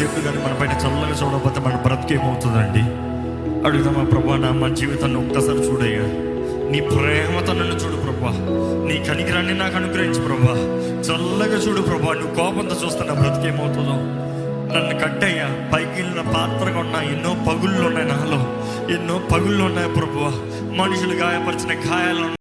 దేవుడు కానీ మన పైన చల్లగా చూడకపోతే మన బ్రతికేమవుతుందండి? అడుగుదామా ప్రభా, మా జీవితాన్ని ఒక్కసారి చూడయ్యా, నీ ప్రేమతో నన్ను చూడు ప్రభా, నీ కనికరాన్ని నాకు అనుగ్రహించు ప్రభా, చల్లగా చూడు ప్రభా. నువ్వు కోపంతో చూస్తున్నా బ్రతికేమవుతుందో? నన్ను కట్టయ్యా, పైకి వెళ్ళిన పాత్రగా ఉన్నా, ఎన్నో పగుళ్ళు ఉన్నాయి నాలో, ఎన్నో పగుళ్ళు ఉన్నాయి ప్రభా. మనుషులు గాయపరిచిన గాయాలు